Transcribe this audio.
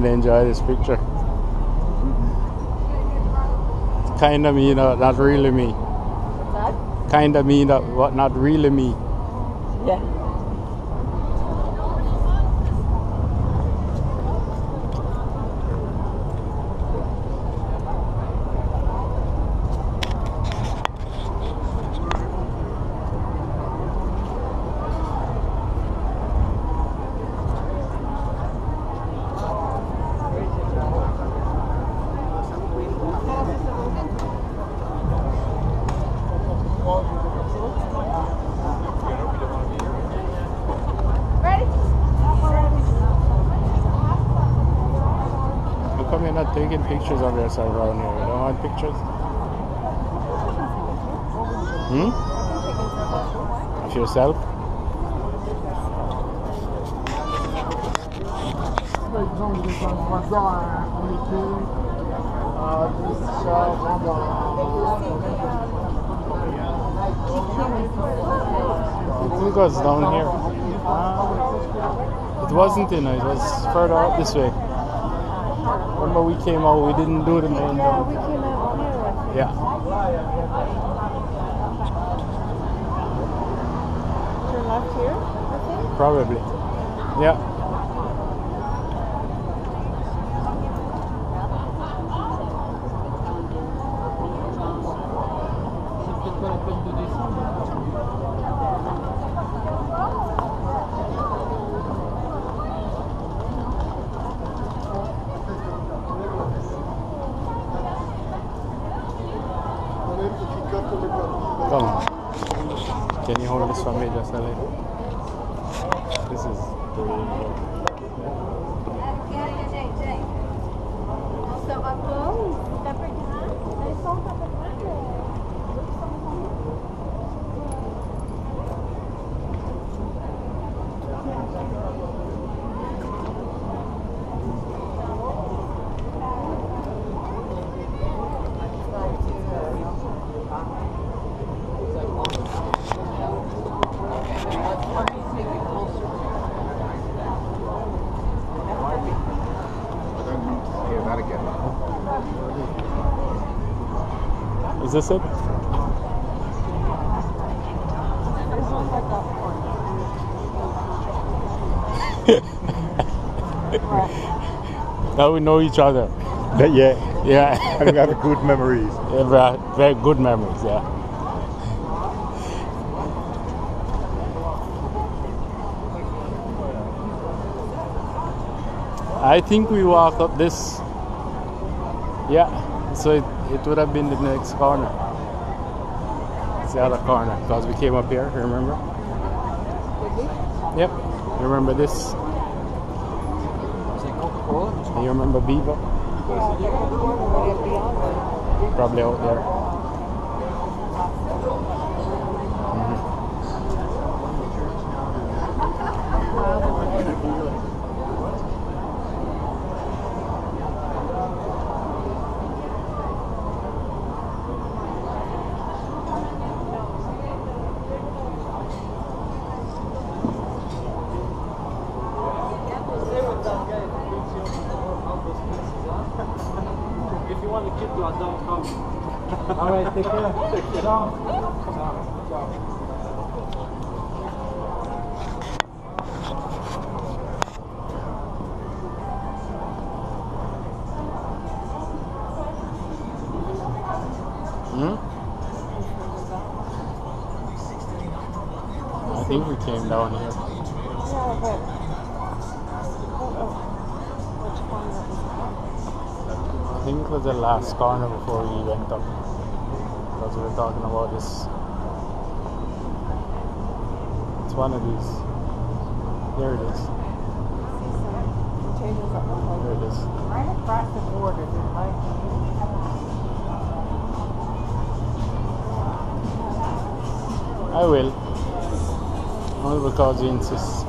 gonna enjoy this picture. Kinda me, not really me. What's that? Kinda me, not really me. Yeah. How come you're not taking pictures of yourself around here? You don't want pictures? Of yourself? I think it was down here. It wasn't it was further out this way. Remember we came out, we didn't do the main Yeah, we came out here. Yeah. Turn left here, I think. Probably. Yeah. Come on. Can you hold this for me just a little? This is Is this it? Now we know each other. Yeah, Yeah. and we have good memories. Yeah, very good memories, yeah. I think we walked up this. Yeah, so it would have been the next corner. It's the other corner because we came up here, remember? Yep. You remember this? You remember Beaver? Probably out there. If you want to keep to don't come. All right, take care. Ciao. I think we came down here. Yeah, but which corner was I think it was the last corner before we went up. Because we were talking about this. It's one of these. There it is. containers that look like There it is. right across the border, just like I will. Only because you insist.